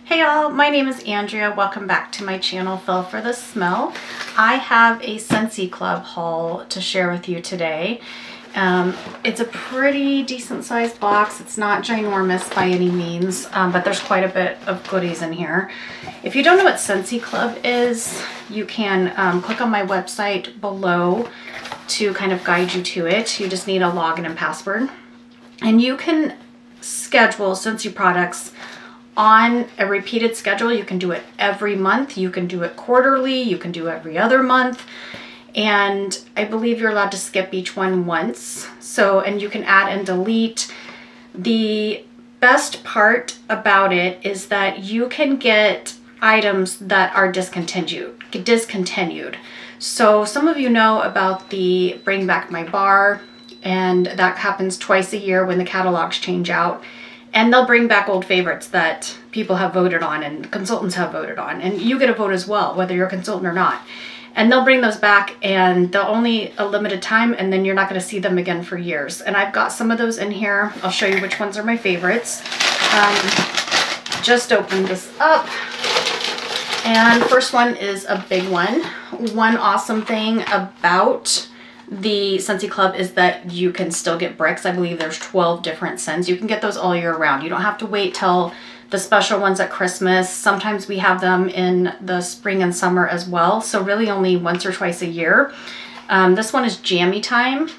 Hey y'all, my name is Andrea. Welcome back to my channel, Fell for the Smell. I have a Scentsy Club haul to share with you today. It's a pretty decent sized box. It's not ginormous by any means, but there's quite a bit of goodies in here. If you don't know what Scentsy Club is, you can click on my website below to kind of guide you to it. You just need a login and password. And you can schedule Scentsy products on a repeated schedule. You can do it every month, you can do it quarterly, you can do every other month, and I believe you're allowed to skip each one once. So, and you can add and delete. The best part about it is that you can get items that are discontinued. So some of you know about the Bring Back My Bar, and that happens twice a year when the catalogs change out. And they'll bring back old favorites that people have voted on and consultants have voted on. And you get a vote as well, whether you're a consultant or not. And they'll bring those back, and they'll only a limited time, and then you're not going to see them again for years. And I've got some of those in here. I'll show you which ones are my favorites. Just opened this up. And first one is a big one. One awesome thing about the Scentsy Club is that you can still get bricks. I believe there's 12 different scents. You can get those all year round. You don't have to wait till the special ones at Christmas. Sometimes we have them in the spring and summer as well. So really only once or twice a year. This one is Jammy Time.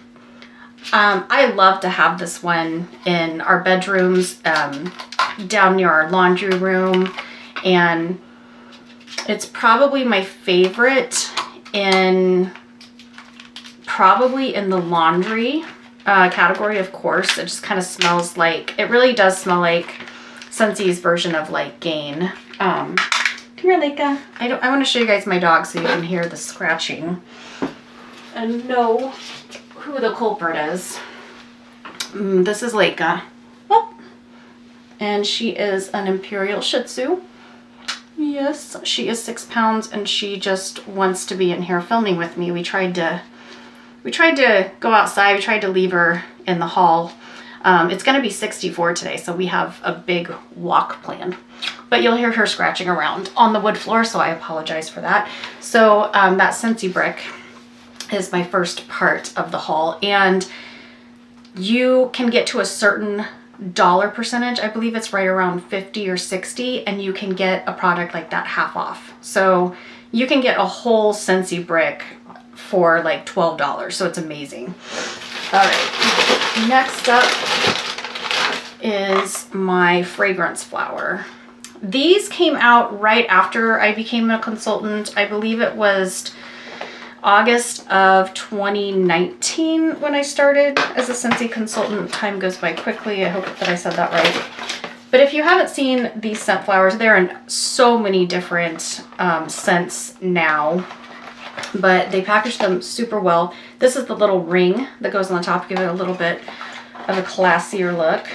I love to have this one in our bedrooms, down near our laundry room. And it's probably my favorite probably in the laundry category, of course. It just kind of smells like, it really does smell like Scentsy's version of like Gain. Come here, Leica. I want to show you guys my dog so you can hear the scratching and know who the culprit is. This is Leica. Oh. And she is an Imperial Shih Tzu. Yes, she is 6 pounds and she just wants to be in here filming with me. We tried to go outside. We tried to leave her in the hall. It's going to be 64 today, so we have a big walk planned. But you'll hear her scratching around on the wood floor, so I apologize for that. So that Scentsy brick is my first part of the haul. And you can get to a certain dollar percentage. I believe it's right around 50 or 60, and you can get a product like that half off. So you can get a whole Scentsy brick for like $12, so it's amazing. All right, next up is my fragrance flower. These came out right after I became a consultant. I believe it was August of 2019 when I started as a Scentsy consultant. Time goes by quickly. I hope that I said that right. But if you haven't seen these scent flowers, they're in so many different scents now. But they packaged them super well. This is the little ring that goes on the top to give it a little bit of a classier look.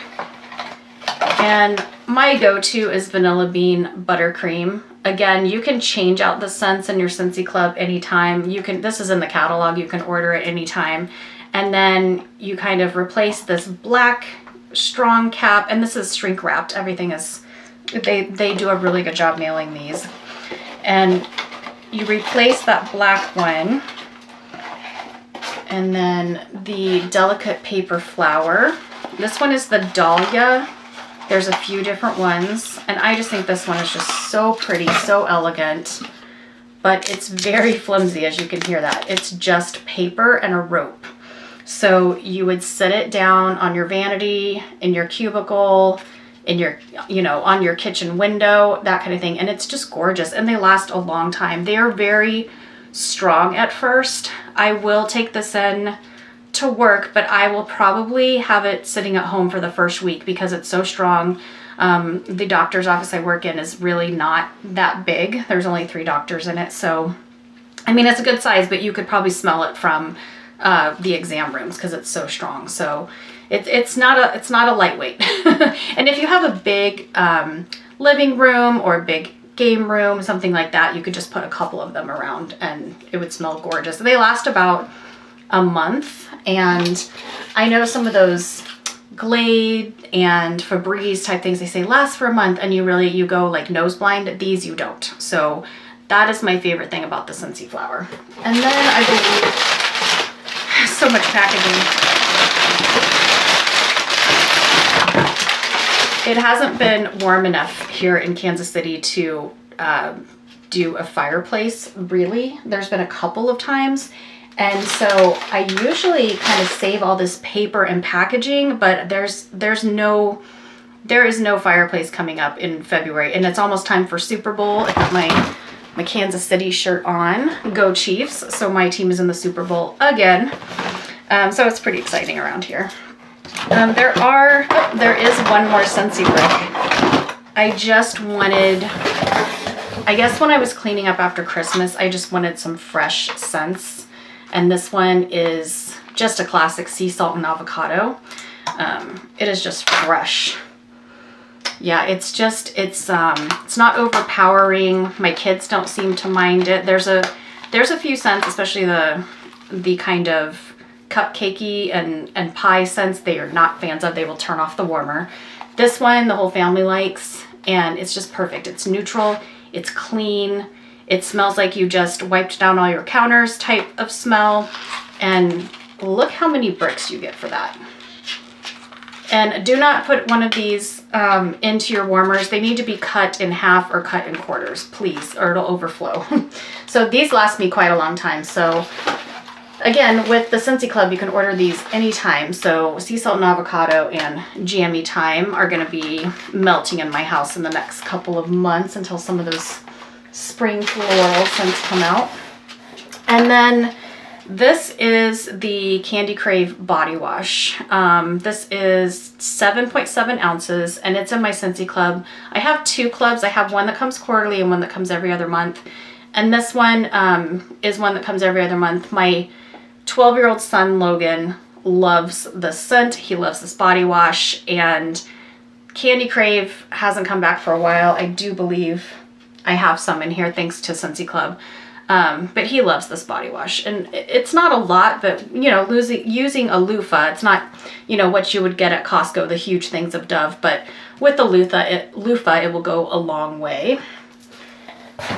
And my go-to is Vanilla Bean Buttercream. Again, you can change out the scents in your Scentsy Club anytime. This is in the catalog, you can order it anytime. And then you kind of replace this black strong cap, and this is shrink wrapped. Everything is, they do a really good job nailing these. And you replace that black one, and then the Delicate Paper Flower. This one is the Dahlia. There's a few different ones, and I just think this one is just so pretty, so elegant, but it's very flimsy, as you can hear that. It's just paper and a rope. So you would set it down on your vanity, in your cubicle, in your, on your kitchen window, that kind of thing. And it's just gorgeous, and they last a long time. They are very strong at first. I will take this in to work, but I will probably have it sitting at home for the first week because it's so strong. The doctor's office I work in is really not that big. There's only 3 doctors in it. So, I mean, it's a good size, but you could probably smell it from the exam rooms because it's so strong. So it's not a lightweight. And if you have a big living room or a big game room, something like that, you could just put a couple of them around and it would smell gorgeous. They last about a month, and I know some of those Glade and Febreze type things, they say last for a month, and you go like nose blind. These you don't. So that is my favorite thing about the Scentsy flower. And then I believe so much packaging. It hasn't been warm enough here in Kansas City to do a fireplace, really. There's been a couple of times. And so I usually kind of save all this paper and packaging, but there is no fireplace coming up in February, and it's almost time for Super Bowl. I got my Kansas City shirt on. Go Chiefs. So my team is in the Super Bowl again. So it's pretty exciting around here. There is one more Scentsy brick. I guess when I was cleaning up after Christmas, I just wanted some fresh scents. And this one is just a classic sea salt and avocado. It is just fresh. Yeah, it's not overpowering. My kids don't seem to mind it. There's a few scents, especially the kind of cupcakey and pie scents they are not fans of. They will turn off the warmer. This one the whole family likes, and it's just perfect. It's neutral, it's clean, it smells like you just wiped down all your counters type of smell, and look how many bricks you get for that. And do not put one of these into your warmers. They need to be cut in half or cut in quarters, please, or it'll overflow. So these last me quite a long time. So again, with the Scentsy Club, you can order these anytime. So sea salt and avocado and Jammy Time are going to be melting in my house in the next couple of months until some of those spring floral scents come out. And then this is the Candy Crave body wash. This is 7.7 ounces, and it's in my Scentsy Club. I have two clubs. I have one that comes quarterly and one that comes every other month. And this one is one that comes every other month. My 12-year-old son, Logan, loves the scent. He loves this body wash, and Candy Crave hasn't come back for a while. I do believe I have some in here thanks to Scentsy Club. But he loves this body wash, and it's not a lot, but you know, using a loofah, it's not, you know, what you would get at Costco, the huge things of Dove, but with the loofah, it will go a long way.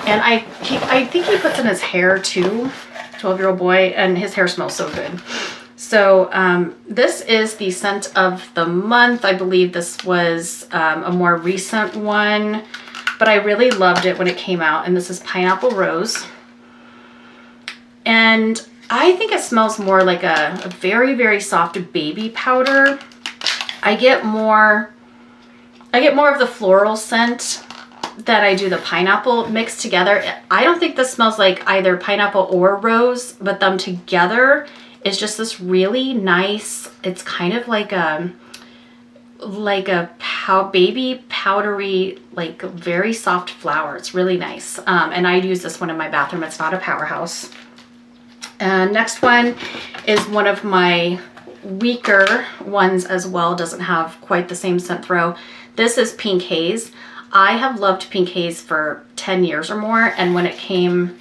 And I think he puts in his hair too, 12-year-old boy, and his hair smells so good. So this is the scent of the month. I believe this was a more recent one, but I really loved it when it came out, and this is Pineapple Rose. And I think it smells more like a very, very soft baby powder. I get more of the floral scent that I do the pineapple mixed together. I don't think this smells like either pineapple or rose, but them together is just this really nice, it's kind of like a baby powdery, like very soft flower. It's really nice. And I use this one in my bathroom. It's not a powerhouse. And next one is one of my weaker ones as well. Doesn't have quite the same scent throw. This is Pink Haze. I have loved Pink Haze for 10 years or more, and when it came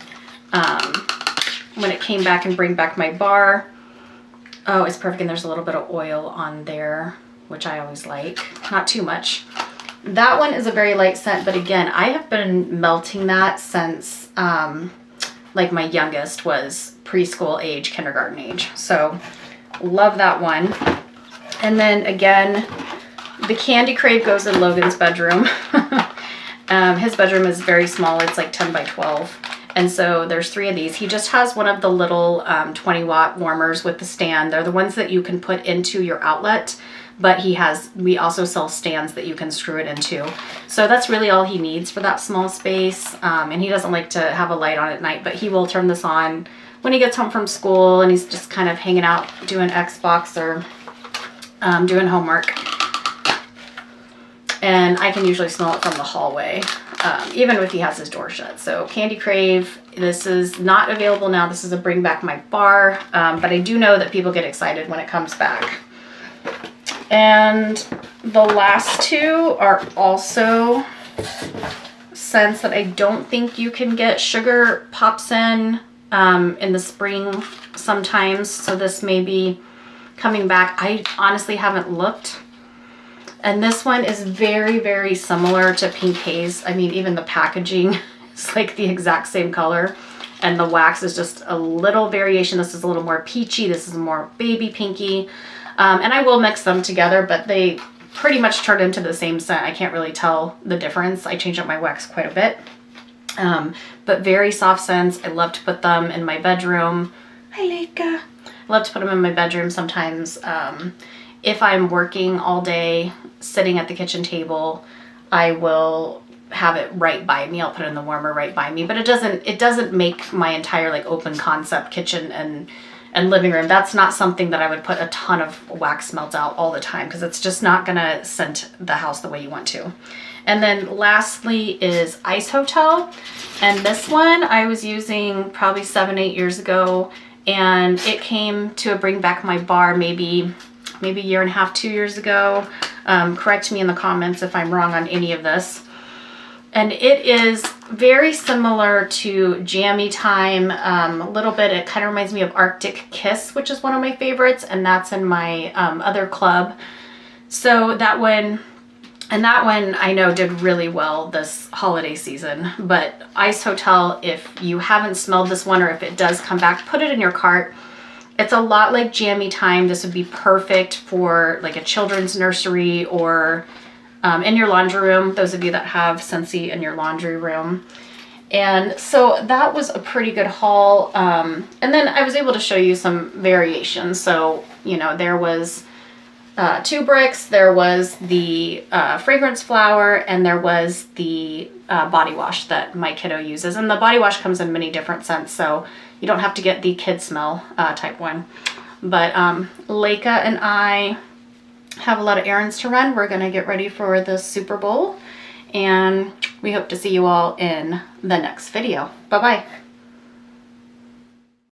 back and bring back my bar, oh, it's perfect. And there's a little bit of oil on there, which I always like. Not too much. That one is a very light scent, but again, I have been melting that since like my youngest was preschool age, kindergarten age. So love that one. And then again, the Candy Crave goes in Logan's bedroom. His bedroom is very small. It's like 10 by 12. And so there's 3 of these. He just has one of the little 20-watt warmers with the stand. They're the ones that you can put into your outlet, but we also sell stands that you can screw it into. So that's really all he needs for that small space. And he doesn't like to have a light on at night, but he will turn this on when he gets home from school and he's just kind of hanging out doing Xbox or doing homework. And I can usually smell it from the hallway, even if he has his door shut. So Candy Crave, this is not available now. This is a bring back my bar, but I do know that people get excited when it comes back. And the last 2 are also scents that I don't think you can get. Sugar pops in the spring sometimes, so this may be coming back. I honestly haven't looked And this one is very, very similar to Pink Haze. I mean, even the packaging is like the exact same color. And the wax is just a little variation. This is a little more peachy. This is more baby pinky. And I will mix them together, but they pretty much turn into the same scent. I can't really tell the difference. I change up my wax quite a bit. But very soft scents. I love to put them in my bedroom. Hi, Leica. I love to put them in my bedroom sometimes. If I'm working all day, sitting at the kitchen table, I will have it right by me. I'll put it in the warmer right by me, but it doesn't make my entire like open concept kitchen and living room. That's not something that I would put a ton of wax melt out all the time, because it's just not gonna scent the house the way you want to. And then lastly is Ice Hotel. And this one I was using probably 7-8 years ago, and it came to bring back my bar maybe a year and a half, 2 years ago. Correct me in the comments if I'm wrong on any of this. And it is very similar to Jammy Time, a little bit. It kind of reminds me of Arctic Kiss, which is one of my favorites, and that's in my other club. So that one I know did really well this holiday season. But Ice Hotel, if you haven't smelled this one, or if it does come back, put it in your cart. It's a lot like Jammy Time. This would be perfect for like a children's nursery, or in your laundry room, those of you that have Scentsy in your laundry room. And so that was a pretty good haul. And then I was able to show you some variations. So, you know, there was 2 bricks, there was the fragrance flower, and there was the body wash that my kiddo uses. And the body wash comes in many different scents, so you don't have to get the kid smell type one. But Leica and I have a lot of errands to run. We're gonna get ready for the Super Bowl, and we hope to see you all in the next video. Bye-bye.